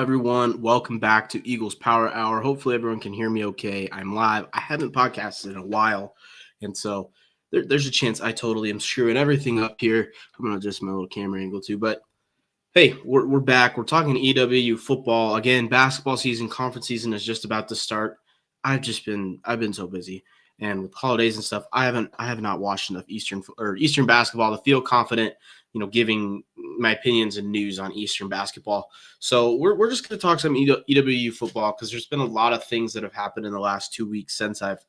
everyone. Welcome back to Eagles Power Hour. Hopefully, everyone can hear me okay. I'm live. I haven't podcasted in a while, and so there's a chance I totally am screwing everything up here. I'm going to adjust my little camera angle too. But hey, we're back. We're talking EWU football. Again, basketball season, conference season is just about to start. I've been so busy. And with holidays and stuff, I have not watched enough Eastern basketball to feel confident, giving my opinions and news on Eastern basketball. So we're just going to talk some EWU football because there's been a lot of things that have happened in the last 2 weeks since I've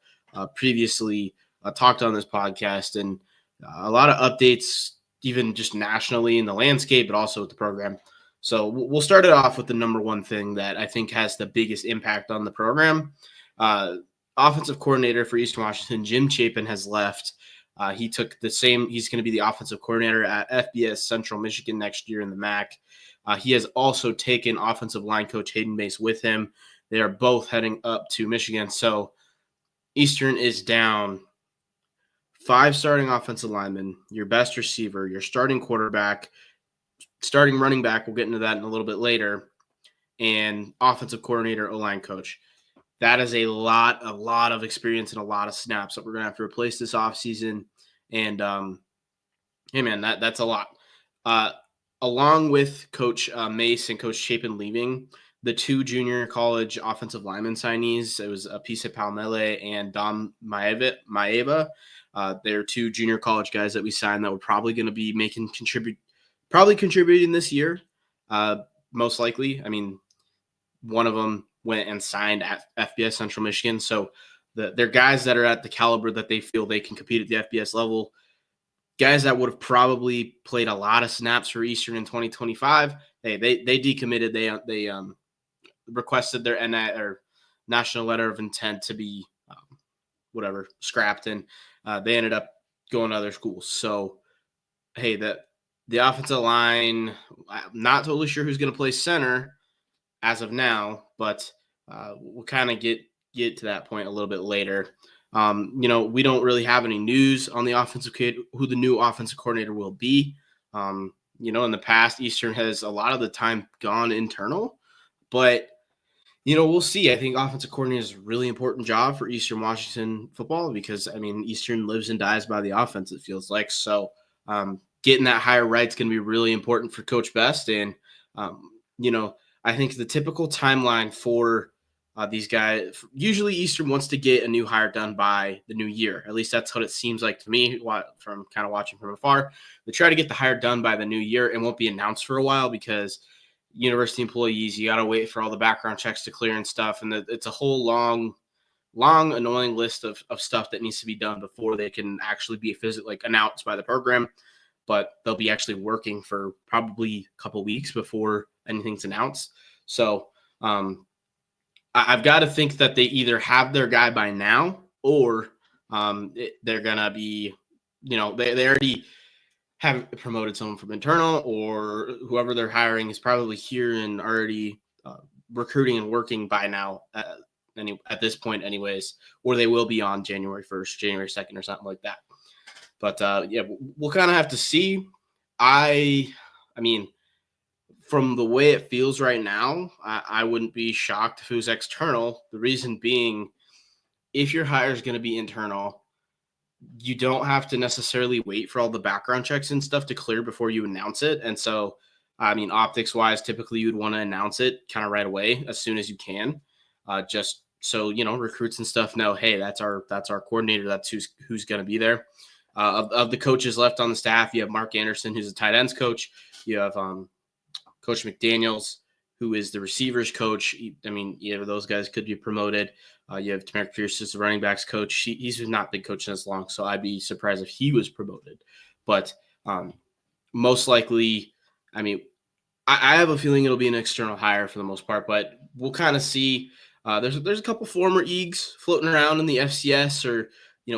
previously talked on this podcast, and a lot of updates, even just nationally in the landscape, but also with the program. So we'll start it off with the number one thing that I think has the biggest impact on the program. Offensive coordinator for Eastern Washington, Jim Chapin, has left. He took the same. He's going to be the offensive coordinator at FBS Central Michigan next year in the MAC. He has also taken offensive line coach Hayden Mace with him. They are both heading up to Michigan. So Eastern is down 5 starting offensive linemen, your best receiver, your starting quarterback, starting running back. We'll get into that in a little bit later, and offensive coordinator, O-line coach. That is a lot of experience and a lot of snaps that we're going to have to replace this offseason. And, hey, man, that's a lot. Along with Coach Mace and Coach Chapin leaving, the 2 junior college offensive lineman signees, it was Apisa Palmele and Dom Maeva. They're 2 junior college guys that we signed that were probably going to be contributing this year, most likely. I mean, one of them went and signed at FBS Central Michigan. So they're guys that are at the caliber that they feel they can compete at the FBS level. Guys that would have probably played a lot of snaps for Eastern in 2025. Hey, they decommitted. They requested their or national letter of intent to be scrapped, and they ended up going to other schools. So, hey, the offensive line, I'm not totally sure who's going to play center as of now, but we'll kind of get to that point a little bit later. We don't really have any news on the offensive kid, who the new offensive coordinator will be. In the past, Eastern has a lot of the time gone internal, but we'll see. I think offensive coordinator is a really important job for Eastern Washington football because, Eastern lives and dies by the offense, it feels like. So getting that higher right is going to be really important for Coach Best. And, I think the typical timeline for these guys, usually Eastern wants to get a new hire done by the new year. At least that's what it seems like to me from kind of watching from afar. They try to get the hire done by the new year and won't be announced for a while because university employees, you got to wait for all the background checks to clear and stuff. And it's a whole long, annoying list of stuff that needs to be done before they can actually be physically announced by the program. But they'll be actually working for probably a couple weeks before anything's announced. So I've got to think that they either have their guy by now or they're going to be, they already have promoted someone from internal, or whoever they're hiring is probably here and already recruiting and working by now at this point anyways, or they will be on January 1st, January 2nd or something like that. But, we'll kind of have to see. I mean, from the way it feels right now, I wouldn't be shocked if it was external. The reason being, if your hire is going to be internal, you don't have to necessarily wait for all the background checks and stuff to clear before you announce it. And so, optics-wise, typically you would want to announce it kind of right away as soon as you can, just so, recruits and stuff know, hey, that's our coordinator. That's who's going to be there. Of the coaches left on the staff, you have Mark Anderson, who's a tight ends coach. You have Coach McDaniels, who is the receivers coach. Either of those guys could be promoted. You have Tamarick Pierce as the running backs coach. He's not been coaching as long, so I'd be surprised if he was promoted. But most likely, I have a feeling it'll be an external hire for the most part, but we'll kind of see. There's a couple former EAGs floating around in the FCS or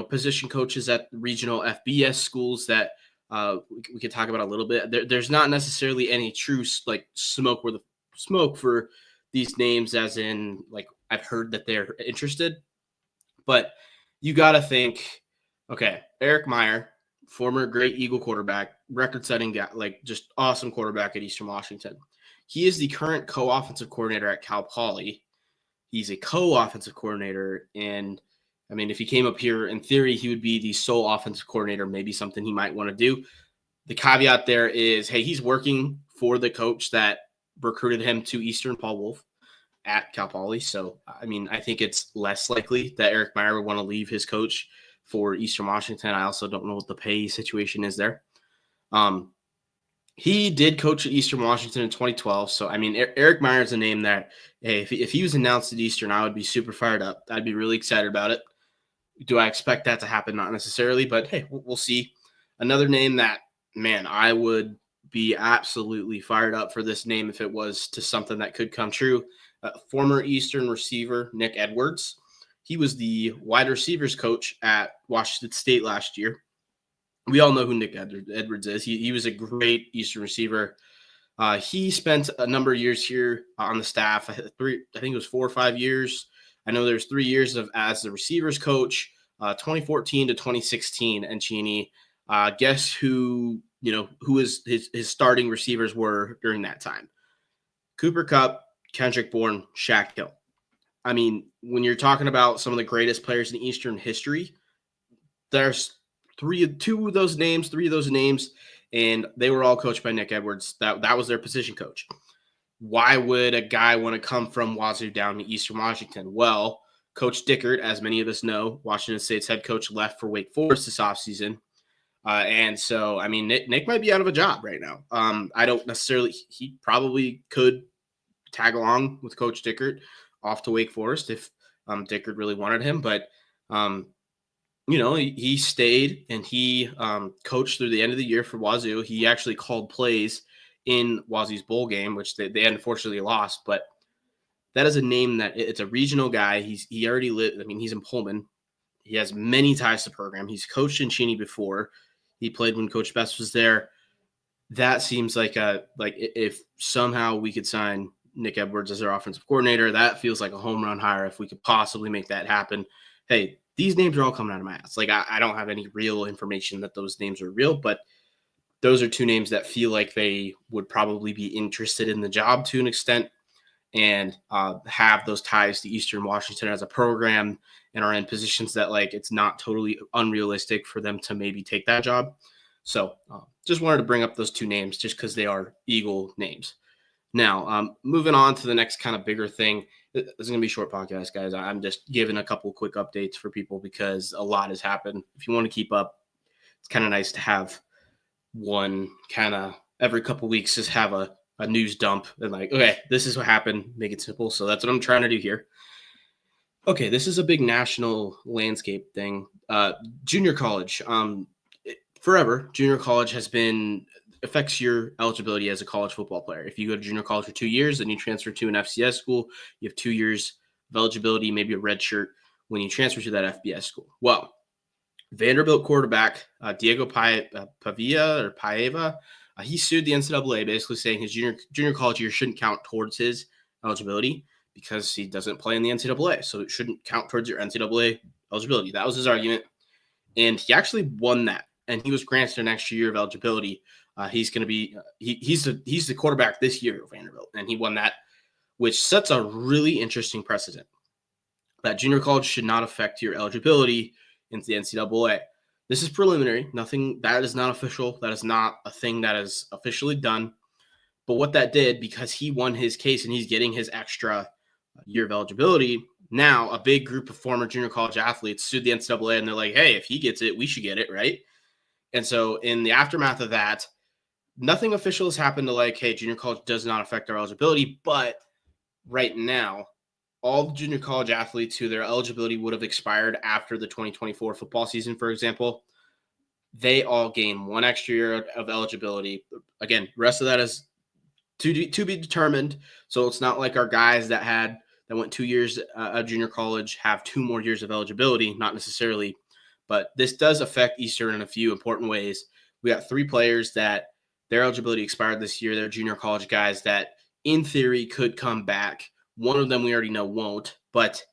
position coaches at regional FBS schools that we could talk about a little bit. There's not necessarily any true smoke for these names, as in I've heard that they're interested, but you got to think, okay, Eric Meyer, former great Eagle quarterback, record-setting guy, just awesome quarterback at Eastern Washington. He is the current co-offensive coordinator at Cal Poly. He's a co-offensive coordinator, and I mean, if he came up here, in theory, he would be the sole offensive coordinator, maybe something he might want to do. The caveat there is, hey, he's working for the coach that recruited him to Eastern, Paul Wolf, at Cal Poly. So, I mean, I think it's less likely that Eric Meyer would want to leave his coach for Eastern Washington. I also don't know what the pay situation is there. He did coach at Eastern Washington in 2012. So, I mean, Eric Meyer is a name that, hey, if he was announced at Eastern, I would be super fired up. I'd be really excited about it. Do I expect that to happen? Not necessarily, but hey, we'll see. Another name that, man, I would be absolutely fired up for this name if it was to something that could come true. Former Eastern receiver Nick Edwards. He was the wide receivers coach at Washington State last year. We all know who Nick Edwards is. He was a great Eastern receiver. He spent a number of years here on the staff. I think it was 4 or 5 years. I know there's 3 years as the receivers coach, 2014 to 2016. And Cheney, guess who his starting receivers were during that time? Cooper Kupp, Kendrick Bourne, Shaq Hill. I mean, when you're talking about some of the greatest players in Eastern history, there's three of those names, and they were all coached by Nick Edwards. That was their position coach. Why would a guy want to come from Wazoo down to Eastern Washington? Well, Coach Dickert, as many of us know, Washington State's head coach, left for Wake Forest this offseason. And so, I mean, Nick might be out of a job right now. I don't necessarily – he probably could tag along with Coach Dickert off to Wake Forest if Dickert really wanted him. But, he stayed and he coached through the end of the year for Wazoo. He actually called plays in Wazoo's bowl game, which they unfortunately lost. But that is a name that it's a regional guy. He already lived. I mean, he's in Pullman. He has many ties to the program. He's coached in Cheney before. He played when Coach Best was there. That seems like if somehow we could sign Nick Edwards as our offensive coordinator, that feels like a home run hire if we could possibly make that happen. Hey, these names are all coming out of my ass. Like, I don't have any real information that those names are real, but those are two names that feel like they would probably be interested in the job to an extent and have those ties to Eastern Washington as a program and are in positions that, like, it's not totally unrealistic for them to maybe take that job. So just wanted to bring up those two names just because they are Eagle names. Now, moving on to the next kind of bigger thing. This is going to be a short podcast, guys. I'm just giving a couple quick updates for people because a lot has happened. If you want to keep up, it's kind of nice to have one kind of every couple weeks, just have a news dump and like, okay, this is what happened. Make it simple. So that's what I'm trying to do here. Okay, this is a big national landscape thing. Junior college. Forever, junior college affects your eligibility as a college football player. If you go to junior college for 2 years, then you transfer to an FCS school, you have 2 years of eligibility, maybe a red shirt when you transfer to that FBS school. Well, Vanderbilt quarterback Diego Paiva, he sued the NCAA basically saying his junior college year shouldn't count towards his eligibility because he doesn't play in the NCAA. So it shouldn't count towards your NCAA eligibility. That was his argument. And he actually won that. And he was granted an extra year of eligibility. He's going to be he's the quarterback this year of Vanderbilt, and he won that, which sets a really interesting precedent. That junior college should not affect your eligibility into the NCAA. This is preliminary. Nothing that is not official. That is not a thing that is officially done. But what that did, because he won his case and he's getting his extra year of eligibility, now a big group of former junior college athletes sued the NCAA, and they're like, hey, if he gets it, we should get it, right? And so in the aftermath of that, nothing official has happened to like, hey, junior college does not affect our eligibility. But right now, all the junior college athletes who their eligibility would have expired after the 2024 football season, for example, they all gain 1 extra year of eligibility. Again, the rest of that is to be determined. So it's not like our guys that went 2 years of junior college have 2 more years of eligibility, not necessarily. But this does affect Eastern in a few important ways. We got 3 players that their eligibility expired this year. They're junior college guys that, in theory, could come back. One of them we already know won't. But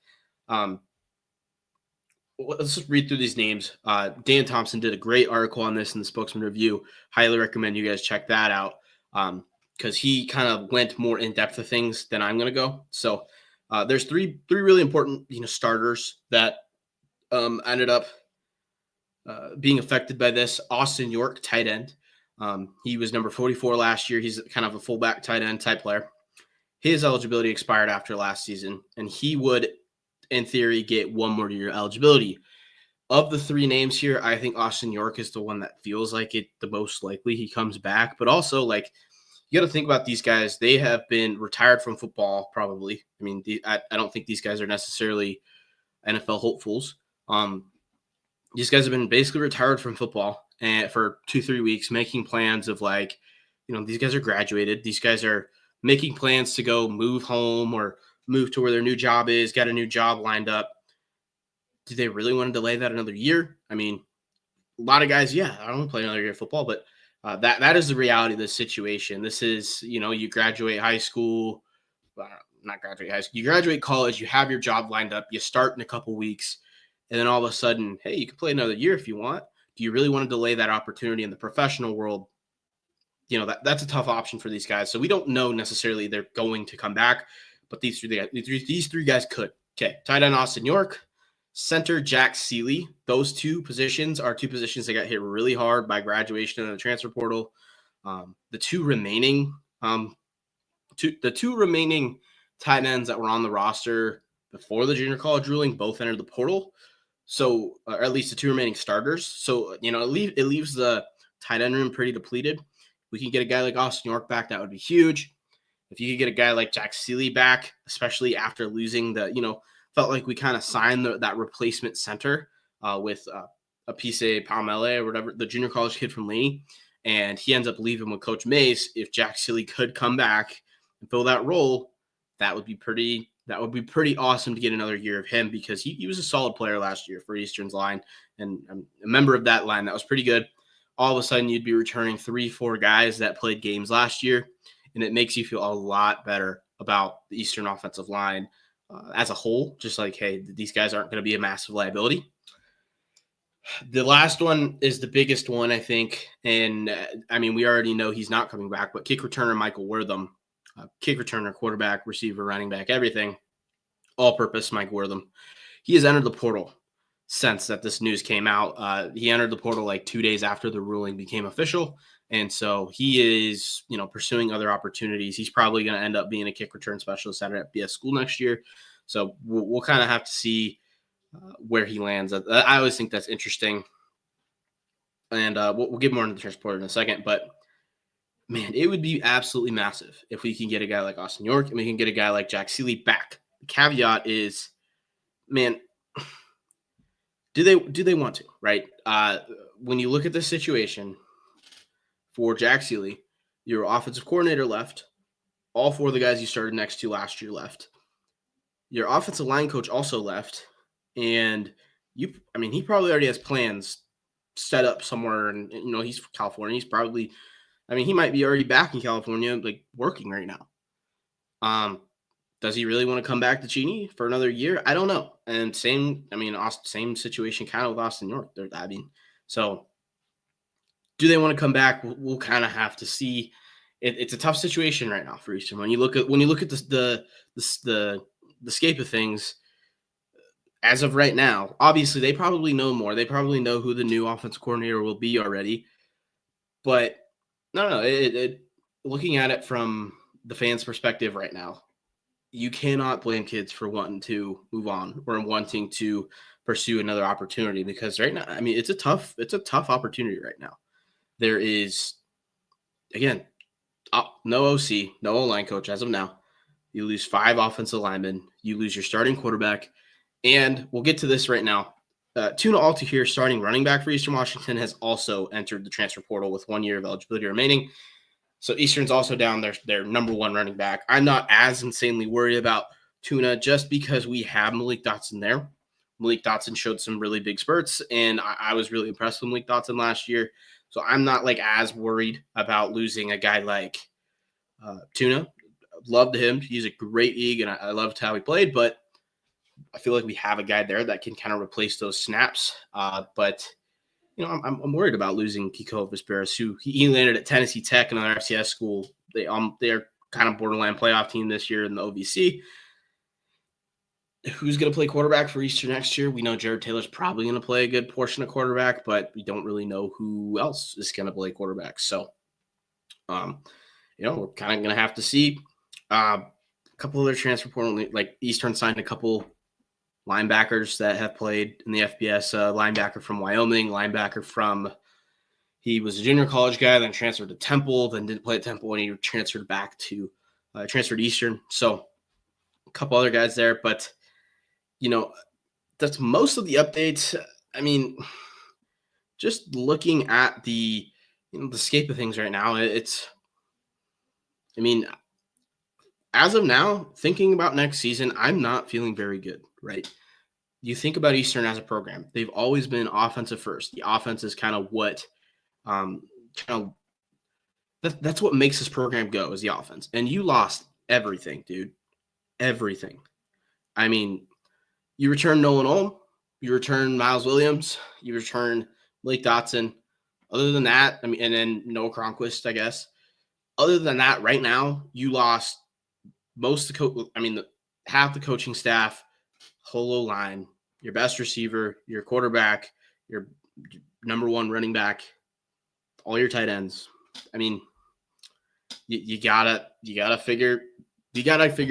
let's just read through these names. Dan Thompson did a great article on this in the Spokesman Review. Highly recommend you guys check that out. because he kind of went more in depth of things than I'm going to go. So there's three really important starters that ended up being affected by this. Austin York, tight end. He was number 44 last year. He's kind of a fullback tight end type player. His eligibility expired after last season, and he would, in theory, get one more year eligibility. Of the three names here, I think Austin York is the one that feels like it the most likely he comes back. But also, like, you got to think about these guys. They have been retired from football, probably. I mean, I don't think these guys are necessarily NFL hopefuls. These guys have been basically retired from football and for 2-3 weeks, making plans of like, these guys are graduated. These guys are making plans to go move home or move to where their new job is, got a new job lined up. Do they really want to delay that another year? I mean, a lot of guys, yeah, I don't want to play another year of football, but that is the reality of this situation. This is, you graduate high school, not graduate high school, you graduate college, you have your job lined up, you start in a couple weeks, and then all of a sudden, hey, you can play another year if you want. Do you really want to delay that opportunity in the professional world? That's a tough option for these guys. So we don't know necessarily they're going to come back, but these three guys could. Okay, tight end Austin York, center Jack Seeley. Those two positions are two positions that got hit really hard by graduation and the transfer portal. The two remaining tight ends that were on the roster before the junior college ruling both entered the portal. So, or at least the two remaining starters. So, it leaves the tight end room pretty depleted. We can get a guy like Austin York back. That would be huge. If you could get a guy like Jack Seeley back, especially after losing felt like we kind of signed that replacement center with Apise Palmele or whatever, the junior college kid from Laney. And he ends up leaving with Coach Mays. If Jack Seeley could come back and fill that role, that would be pretty awesome to get another year of him, because he was a solid player last year for Eastern's line and a member of that line that was pretty good. All of a sudden, you'd be returning 3-4 guys that played games last year, and it makes you feel a lot better about the Eastern offensive line as a whole. Just like, hey, these guys aren't going to be a massive liability. The last one is the biggest one, I think, and we already know he's not coming back, but kick returner Michael Wortham. Kick returner, quarterback, receiver, running back, everything, all-purpose Mike Wortham. He has entered the portal since that this news came out. He entered the portal like 2 days after the ruling became official, and so he is, pursuing other opportunities. He's probably going to end up being a kick return specialist at FBS school next year. So we'll kind of have to see where he lands. I always think that's interesting, and we'll get more into the transporter in a second, but man, it would be absolutely massive if we can get a guy like Austin York and we can get a guy like Jack Seeley back. The caveat is, man, do they want to, right? When you look at the situation for Jack Seeley, your offensive coordinator left. All four of the guys you started next to last year left. Your offensive line coach also left. And he probably already has plans set up somewhere. And, he's from California. He's probably – he might be already back in California, like working right now. Does he really want to come back to Cheney for another year? I don't know. And same situation kind of with Austin York. So do they want to come back? We'll kind of have to see. It's a tough situation right now for Eastern. When you look at the scape of things, as of right now, obviously they probably know more. They probably know who the new offensive coordinator will be already, but. No. Looking at it from the fans' perspective right now, you cannot blame kids for wanting to move on or wanting to pursue another opportunity, because right now, it's a tough opportunity right now. There is, again, no OC, no O-line coach as of now. You lose 5 offensive linemen. You lose your starting quarterback, and we'll get to this right now. Tuna Altihere, starting running back for Eastern Washington, has also entered the transfer portal with 1 year of eligibility remaining. So Eastern's also down their number 1 running back. I'm not as insanely worried about Tuna just because we have Malik Dotson there. Malik Dotson showed some really big spurts, and I was really impressed with Malik Dotson last year. So I'm not as worried about losing a guy like Tuna. Loved him. He's a great egg, and I loved how he played, but I feel like we have a guy there that can kind of replace those snaps. But I'm worried about losing Kiko Vesperis, who he landed at Tennessee Tech, another FCS school, they're kind of borderline playoff team this year in the OVC. Who's going to play quarterback for Eastern next year? We know Jared Taylor's probably going to play a good portion of quarterback, but we don't really know who else is going to play quarterback. So, we're kind of going to have to see. A couple other transfer portal, like Eastern signed a couple linebackers that have played in the FBS. Linebacker from Wyoming, he was a junior college guy, then transferred to Temple, then didn't play at Temple, and he transferred back to Eastern. So, a couple other guys there, but that's most of the updates. I mean, just looking at the scape of things right now, as of now, thinking about next season, I'm not feeling very good, right? You think about Eastern as a program. They've always been offensive first. The offense is kind of what, that's what makes this program go, is the offense. And you lost everything, dude. Everything. I mean, you return Nolan Olm, you return Miles Williams, you return Blake Dotson. Other than that, and then Noah Cronquist, I guess. Other than that, right now, you lost half the coaching staff, whole O-line, your best receiver, your quarterback, your number one running back, all your tight ends. I mean, you gotta figure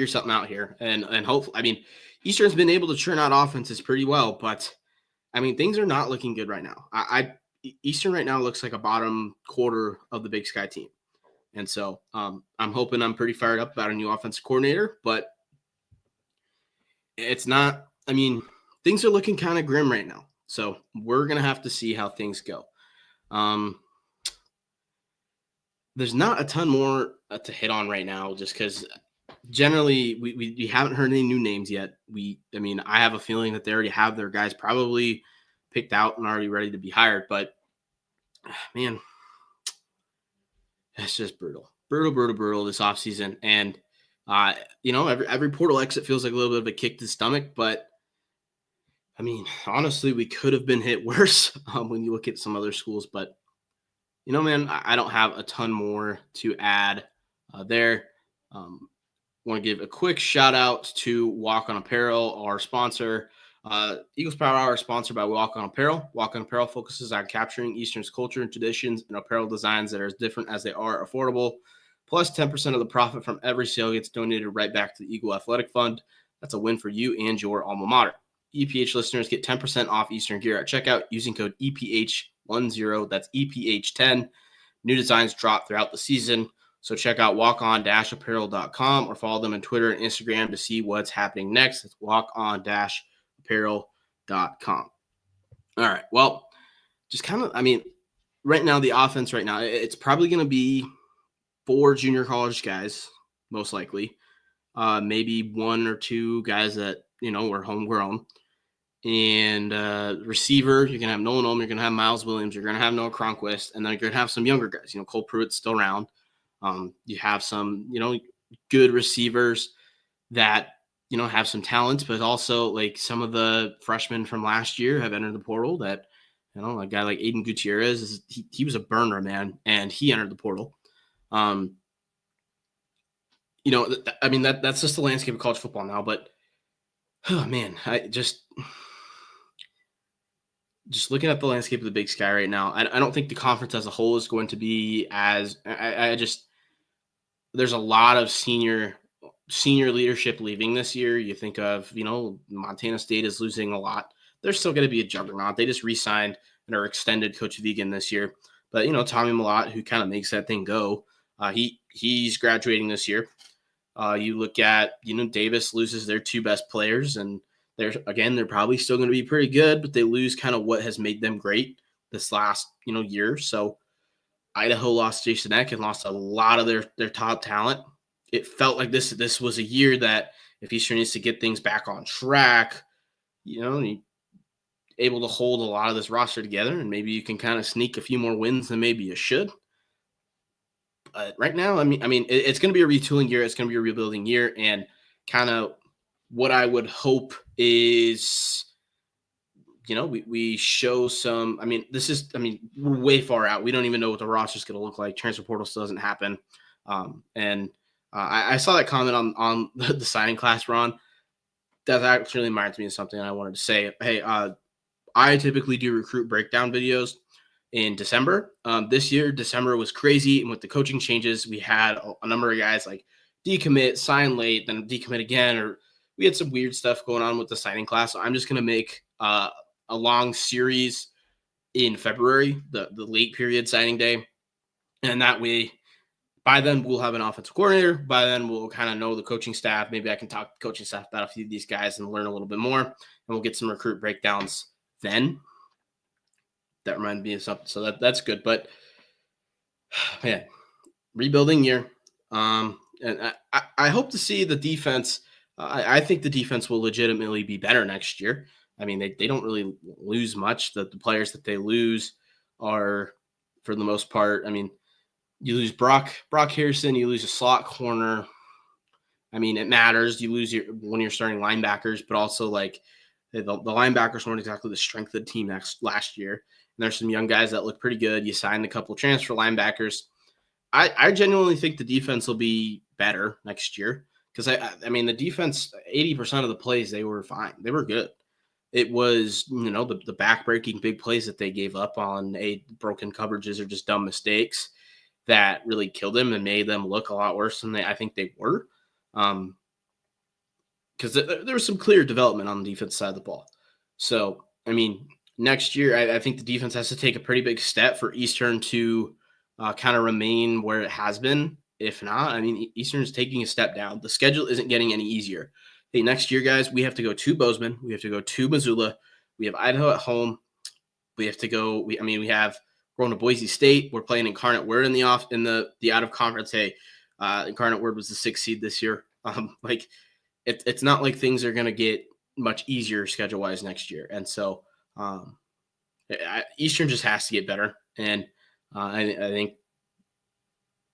something out here, and hopefully, Eastern's been able to churn out offenses pretty well, but things are not looking good right now. Eastern right now looks like a bottom quarter of the Big Sky team, and so I'm hoping. I'm pretty fired up about a new offensive coordinator, but it's not. Things are looking kind of grim right now, so we're gonna have to see how things go. There's not a ton more to hit on right now, just because generally we haven't heard any new names yet. I have a feeling that they already have their guys probably picked out and already ready to be hired, but man, it's just brutal this offseason. And every portal exit feels like a little bit of a kick to the stomach, but honestly, we could have been hit worse when you look at some other schools. But man, I don't have a ton more to add there. Want to give a quick shout out to Walk On Apparel, our sponsor. Eagles Power Hour is sponsored by Walk On Apparel. Walk On Apparel focuses on capturing Eastern's culture and traditions and apparel designs that are as different as they are affordable. Plus 10% of the profit from every sale gets donated right back to the Eagle Athletic Fund. That's a win for you and your alma mater. EPH listeners get 10% off Eastern gear at checkout using code EPH10. That's EPH10. New designs drop throughout the season. So check out walkon-apparel.com or follow them on Twitter and Instagram to see what's happening next. It's walkon-apparel.com. All right. Well, just right now, the offense right now, it's probably going to be 4 junior college guys, most likely. Maybe 1 or 2 guys that, were homegrown. And receiver, you're going to have Nolan Olm, you're going to have Miles Williams, you're going to have Noah Cronquist, and then you're going to have some younger guys. Cole Pruitt's still around. You have some, good receivers that, have some talent, but also like some of the freshmen from last year have entered the portal that, a guy like Aiden Gutierrez, he was a burner, man, and he entered the portal. That's just the landscape of college football now, but oh man, I just looking at the landscape of the Big Sky right now, I don't think the conference as a whole is going to be as there's a lot of senior leadership leaving this year. You think of, Montana State is losing a lot. They're still going to be a juggernaut. They just re-signed and are extended Coach Vegan this year. But, Tommy Malott, who kind of makes that thing go, he's graduating this year. You look at, Davis loses their 2 best players, and they're probably still going to be pretty good, but they lose kind of what has made them great this last, year. So Idaho lost Jason Eck and lost a lot of their top talent. It felt like this was a year that if Eastern needs to get things back on track, able to hold a lot of this roster together, and maybe you can kind of sneak a few more wins than maybe you should. But right now, it's going to be a retooling year. It's going to be a rebuilding year, and kind of what I would hope is, we show some. We're way far out. We don't even know what the roster is going to look like. Transfer portal still doesn't happen. And I saw that comment on the signing class, Ron. That actually reminds me of something I wanted to say. Hey, I typically do recruit breakdown videos in December. This year, December was crazy. And with the coaching changes, we had a number of guys like decommit, sign late, then decommit again, or we had some weird stuff going on with the signing class. So I'm just going to make a long series in February, the late period signing day. And that way, by then we'll have an offensive coordinator. By then we'll kind of know the coaching staff. Maybe I can talk to the coaching staff about a few of these guys and learn a little bit more. And we'll get some recruit breakdowns then. That reminded me of something. So that's good. But man, rebuilding year. And I hope to see the defense. I think the defense will legitimately be better next year. I mean, they don't really lose much. The players that they lose are, for the most part, I mean, you lose Brock Harrison, you lose a slot corner. I mean, it matters. You lose when you're starting linebackers, but also like the linebackers weren't exactly the strength of the team last year. And there's some young guys that look pretty good. You signed a couple transfer linebackers. I genuinely think the defense will be better next year because I mean the defense 80% of the plays they were fine. They were good. It was the back-breaking big plays that they gave up on broken coverages or just dumb mistakes that really killed them and made them look a lot worse than I think they were. Because there was some clear development on the defense side of the ball. So I mean next year I think the defense has to take a pretty big step for Eastern to kind of remain where it has been. If not, I mean, Eastern's taking a step down. The schedule isn't getting any easier. Hey, next year, guys, we have to go to Bozeman. We have to go to Missoula. We have Idaho at home. We have to go. We have we're going to Boise State. We're playing Incarnate Word in the out of conference. Hey, Incarnate Word was the 6th seed this year. It's not like things are going to get much easier schedule wise next year. And so Eastern just has to get better. And I think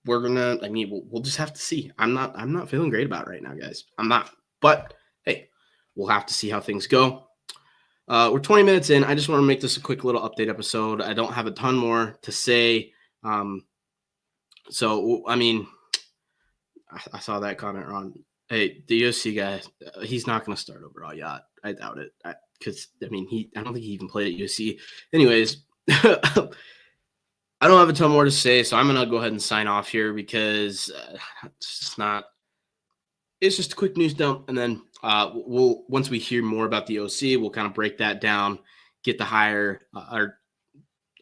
we're gonna. I mean, we'll just have to see. I'm not feeling great about it right now, guys. I'm not. But hey, we'll have to see how things go. We're 20 minutes in. I just want to make this a quick little update episode. I don't have a ton more to say. So I mean, I saw that comment on. Hey, the USC guy, he's not going to start over all yacht. I doubt it. Because I mean, I don't think he even played at USC. Anyways. I don't have a ton more to say, so I'm going to go ahead and sign off here because it's just a quick news dump. And then once we hear more about the OC, we'll kind of break that down, get the hire, or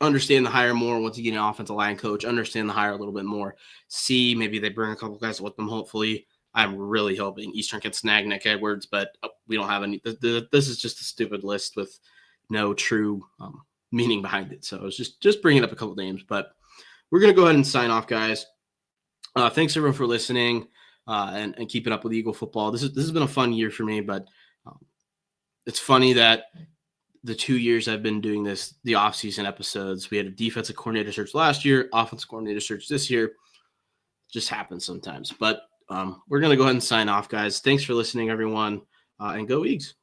understand the hire more once you get an offensive line coach, understand the hire a little bit more, see maybe they bring a couple guys with them, hopefully. I'm really hoping Eastern can snag Nick Edwards, but we don't have any. This is just a stupid list with no true meaning behind it. So it's just bringing up a couple names, but we're going to go ahead and sign off, guys. Thanks everyone for listening and keeping up with Eagle football. This has been a fun year for me, but it's funny that the 2 years I've been doing the offseason episodes, we had a defensive coordinator search last year, offensive coordinator search this year. It just happens sometimes, but we're going to go ahead and sign off, guys. Thanks for listening, everyone, and go Eags.